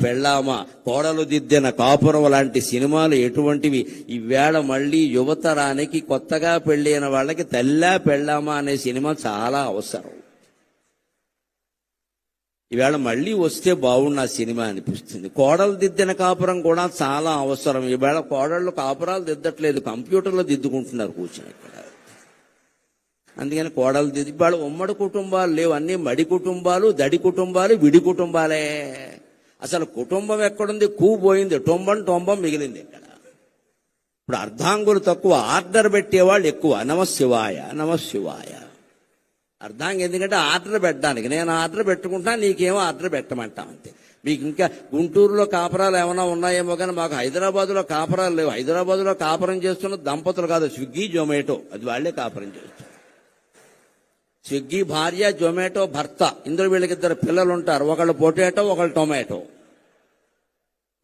పెళ్ళామా, కోడలు దిద్దిన కాపురం లాంటి సినిమాలు ఎటువంటివి. ఈవేళ మళ్ళీ యువతరానికి కొత్తగా పెళ్ళైన వాళ్ళకి తల్లా పెళ్ళామా అనే సినిమా చాలా అవసరం. ఈవేళ మళ్ళీ వస్తే బాగున్న సినిమా అనిపిస్తుంది. కోడలు దిద్దిన కాపురం కూడా చాలా అవసరం. ఈవేళ కోడళ్ళు కాపురాలు దిద్దట్లేదు, కంప్యూటర్లో దిద్దుకుంటున్నారు కూర్చొని ఇక్కడ. అందుకని కోడలు దిద్ది ఇవాళ ఉమ్మడి కుటుంబాలు లేవు, అన్ని మడి కుటుంబాలు, దడి కుటుంబాలు, విడి కుటుంబాలే. అసలు కుటుంబం ఎక్కడుంది? పోయింది, టొంబం మిగిలింది ఇక్కడ. ఇప్పుడు అర్ధాంగులు తక్కువ, ఆర్డర్ పెట్టేవాళ్ళు ఎక్కువ. నమశివాయ నమశివాయ. అర్ధాంగి ఎందుకంటే ఆర్డర్ పెట్టడానికి, నేను ఆర్డర్ పెట్టుకుంటా, నీకేమో ఆర్డర్ పెట్టమంటా అంతే. మీకు ఇంకా గుంటూరులో కాపురాలు ఏమైనా ఉన్నాయేమో కానీ మాకు హైదరాబాద్లో కాపురాలు లేవు. హైదరాబాద్లో కాపురం చేస్తున్న దంపతులు కాదు, స్విగ్గీ జొమాటో, అది వాళ్లే కాపురం చేస్తారు. స్విగ్గీ భార్య, జొమాటో భర్త, ఇందులో వీళ్ళకిద్దరు పిల్లలు ఉంటారు. ఒకళ్ళు పొటాటో, ఒకళ్ళు టొమాటో.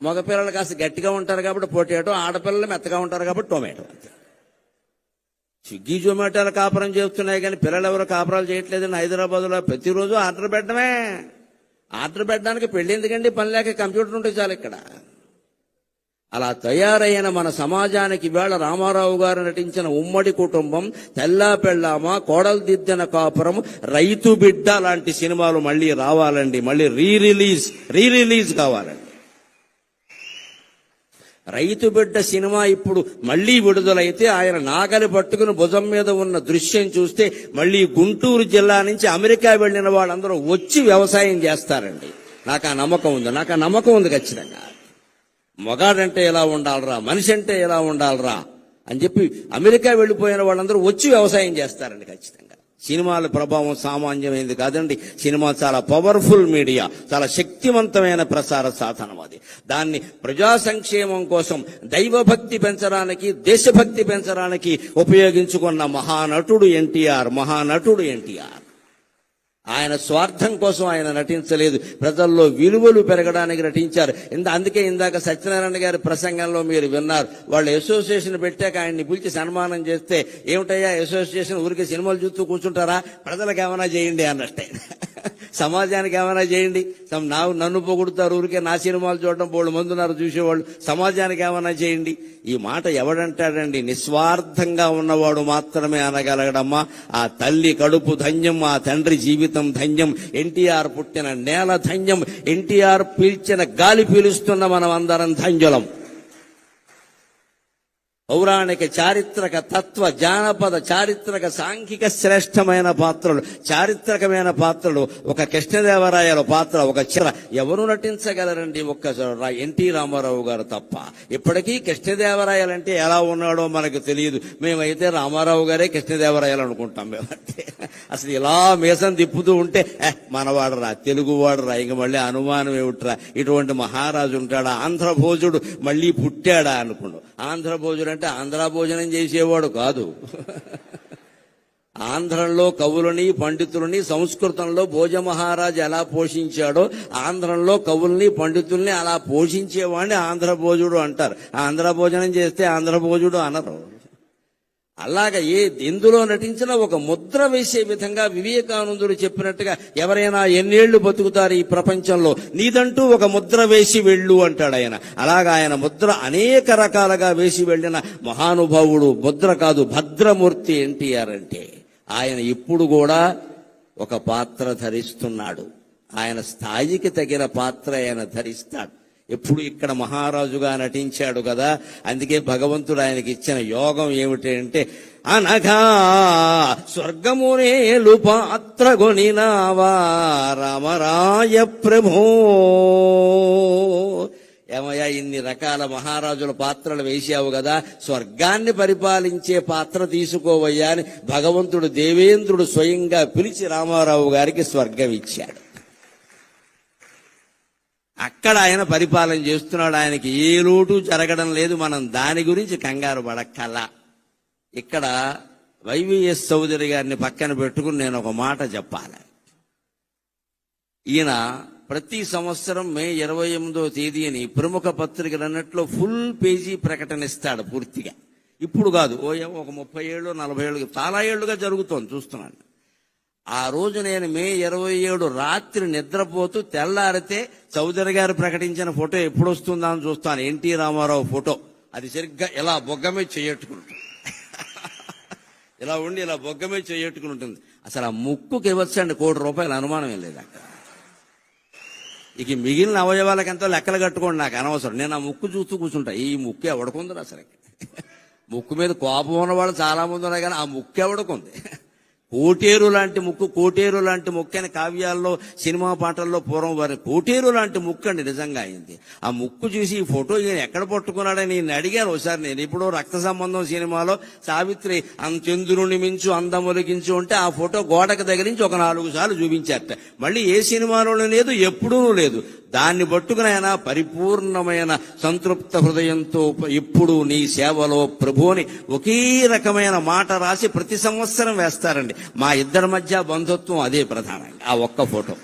మగపిల్లలు కాస్త గట్టిగా ఉంటారు కాబట్టి పొటాటో, ఆడపిల్లలు మెత్తగా ఉంటారు కాబట్టి టొమాటో. స్విగ్గీ జొమాటోలు కాపురం చేస్తున్నాయి కానీ పిల్లలు ఎవరు కాపురాలు చేయట్లేదని హైదరాబాద్లో ప్రతిరోజు ఆర్డర్ పెట్టడమే. ఆర్డర్ పెట్టడానికి పెళ్లి ఎందుకండి? పని లేక కంప్యూటర్ ఉంటే చాలు ఇక్కడ. అలా తయారైన మన సమాజానికి ఇవాళ రామారావు గారు నటించిన ఉమ్మడి కుటుంబం, తెల్లా పెళ్ళామా, కోడలు దిద్దిన కాపురం, రైతు బిడ్డ లాంటి సినిమాలు మళ్ళీ రావాలండి. మళ్ళీ రీ రిలీజ్ కావాలండి. రైతు బిడ్డ సినిమా ఇప్పుడు మళ్లీ విడుదలైతే ఆయన నాగలి పట్టుకుని భుజం మీద ఉన్న దృశ్యం చూస్తే మళ్లీ గుంటూరు జిల్లా నుంచి అమెరికా వెళ్లిన వాళ్ళందరూ వచ్చి వ్యవసాయం చేస్తారండి. నాకు ఆ నమ్మకం ఉంది ఖచ్చితంగా. మొగాడంటే ఎలా ఉండాలరా, మనిషి అంటే ఎలా ఉండాలరా అని చెప్పి అమెరికా వెళ్లిపోయిన వాళ్ళందరూ వచ్చి వ్యవసాయం చేస్తారండి ఖచ్చితంగా. సినిమాల ప్రభావం సామాన్యమైనది కాదండి. సినిమా చాలా పవర్ఫుల్ మీడియా, చాలా శక్తివంతమైన ప్రసార సాధనం. అది దాన్ని ప్రజా సంక్షేమం కోసం, దైవభక్తి పెంచడానికి, దేశభక్తి పెంచడానికి ఉపయోగించుకున్న మహానటుడు ఎన్టీఆర్. ఆయన స్వార్థం కోసం ఆయన నటించలేదు, ప్రజల్లో విలువలు పెరగడానికి నటించారు. అందుకే ఇందాక సత్యనారాయణ గారి ప్రసంగంలో మీరు విన్నారు. వాళ్ళు అసోసియేషన్ పెట్టాక ఆయన్ని పిలిచి సన్మానం చేస్తే, ఏమిటయ్యా అసోసియేషన్, ఊరికే సినిమాలు చూస్తూ కూర్చుంటారా, ప్రజలకు ఏమైనా చేయండి అన్నట్టే, సమాజానికి ఏమైనా చేయండి. నన్ను పొగుడుతారు, ఊరికే నా సినిమాలు చూడడం బోళ్ళు మంది ఉన్నారు చూసేవాళ్ళు, సమాజానికి ఏమైనా చేయండి. ఈ మాట ఎవడంటాడండి? నిస్వార్థంగా ఉన్నవాడు మాత్రమే అనగలగడమ్మా. ఆ తల్లి కడుపు ధన్యం, ఆ తండ్రి జీవితం ధన్యం, ఎన్టీఆర్ పుట్టిన నేల ధన్యం, ఎన్టీఆర్ పీల్చిన గాలి పీలుస్తున్న మనం అందరం ధన్యులం. పౌరాణిక, చారిత్రక, తత్వ, జానపద, చారిత్రక, సాంఘిక శ్రేష్టమైన పాత్రలు, చారిత్రకమైన పాత్రలు. ఒక కృష్ణదేవరాయల పాత్ర, ఒక ఎవరు నటించగలరండి? ఒక్క ఎన్టీ రామారావు గారు తప్ప. ఇప్పటికీ కృష్ణదేవరాయలంటే ఎలా ఉన్నాడో మనకు తెలియదు. మేమైతే రామారావు గారే కృష్ణదేవరాయలు అనుకుంటాం. మేమంటే అసలు ఇలా మీసం తిప్పుతూ ఉంటే మనవాడరా, తెలుగువాడరా, ఇంక మళ్ళీ అనుమానం ఏమిట్రా, ఇటువంటి మహారాజు ఉంటాడా, ఆంధ్రభోజుడు మళ్ళీ పుట్టాడా అనుకున్నాడు. ఆంధ్రభోజుడు అంటే ఆంధ్ర భోజనం చేసేవాడు కాదు. ఆంధ్రంలో కవులని, పండితులని, సంస్కృతంలో భోజమహారాజు ఎలా పోషించాడో ఆంధ్రంలో కవుల్ని, పండితుల్ని అలా పోషించేవాడిని ఆంధ్రభోజుడు అంటారు. ఆంధ్ర భోజనం చేస్తే ఆంధ్రభోజుడు అనరు. అలాగా ఎందులో నటించినా ఒక ముద్ర వేసే విధంగా వివేకానందుడు చెప్పినట్టుగా ఎవరైనా ఎన్నేళ్లు బతుకుతారు ఈ ప్రపంచంలో, నీదంటూ ఒక ముద్ర వేసి వెళ్ళు అంటాడు ఆయన. అలాగా ఆయన ముద్ర అనేక రకాలుగా వేసి వెళ్ళిన మహానుభావుడు. ముద్ర కాదు, భద్రమూర్తి ఎన్టీఆర్ అంటే. ఆయన ఇప్పుడు కూడా ఒక పాత్ర ధరిస్తున్నాడు. ఆయన స్థాయికి తగిన పాత్ర ఆయన ధరిస్తాడు. ఎప్పుడు ఇక్కడ మహారాజుగా నటించాడు కదా. అందుకే భగవంతుడు ఆయనకి ఇచ్చిన యోగం ఏమిటంటే, అనగా స్వర్గమునేలు పాత్ర గొనినావా రామరాయ ప్రభో. ఏమయ్యా, ఇన్ని రకాల మహారాజుల పాత్రలు వేశావు కదా, స్వర్గాన్ని పరిపాలించే పాత్ర తీసుకోవయ్యా అని భగవంతుడు, దేవేంద్రుడు స్వయంగా పిలిచి రామారావు గారికి స్వర్గం ఇచ్చాడు. అక్కడ ఆయన పరిపాలన చేస్తున్నాడు. ఆయనకి ఏ లోటు జరగడం లేదు. మనం దాని గురించి కంగారు పడక్కల్లా. ఇక్కడ వైవిఎస్ చౌదరి గారిని పక్కన పెట్టుకుని నేను ఒక మాట చెప్పాలి. ఈయన ప్రతి సంవత్సరం మే 28వ తేదీని ప్రముఖ పత్రికలు అన్నట్లో ఫుల్ పేజీ ప్రకటనిస్తాడు పూర్తిగా. ఇప్పుడు కాదు, ఒక 30 ఏళ్ళు 40 ఏళ్ళు చాలా ఏళ్లుగా జరుగుతోంది, చూస్తున్నాను. ఆ రోజు నేను మే 27 రాత్రి నిద్రపోతూ తెల్లారితే చౌదరి గారు ప్రకటించిన ఫోటో ఎప్పుడు వస్తుందా అని చూస్తాను. ఎన్టీ రామారావు ఫోటో. అది సరిగ్గా ఇలా బొగ్గమే చేయట్టుకుంటుంది. ఇలా ఉండి ఇలా బొగ్గమే చేయట్టుకుని ఉంటుంది. అసలు ఆ ముక్కుకి ఇవ్వచ్చండి ₹1 కోటి అనుమానం లేదు అక్కడ. ఇక మిగిలిన అవయవాలకు ఎంతో లెక్కలు కట్టుకోండి, నాకు అనవసరం. నేను ఆ ముక్కు చూస్తూ కూర్చుంటా. ఈ ముక్కు ఎవడుకుంది అసలు? ముక్కు మీద కోపం ఉన్నవాళ్ళు చాలా మంది ఉన్నారు, కానీ ఆ ముక్కు ఎవడుకుంది? కోటేరు లాంటి ముక్కు, కోటేరు లాంటి ముక్కు అని కావ్యాల్లో సినిమా పాటల్లో పూర్వం వారి కోటేరు లాంటి ముక్కు అండి నిజంగా అయింది. ఆ ముక్కు చూసి ఈ ఫోటో ఈయన ఎక్కడ పట్టుకున్నాడని నేను అడిగాను ఒకసారి. నేను ఇప్పుడు రక్త సంబంధం సినిమాలో సావిత్రి చంద్రుని మించు అందములిగించు అంటే ఆ ఫోటో గోడకు దగ్గరించి ఒక 4 సార్లు చూపించారట. మళ్ళీ ఏ సినిమాలోనూ లేదు, ఎప్పుడూ లేదు. దాన్ని పట్టుకుని ఆయన పరిపూర్ణమైన సంతృప్త హృదయంతో ఎప్పుడు నీ సేవలో ప్రభువుని ఒకే రకమైన మాట రాసి ప్రతి సంవత్సరం వేస్తారండి. మా ఇద్దరి మధ్య బంధుత్వం అదే ప్రధానంగా, ఆ ఒక్క ఫోటో.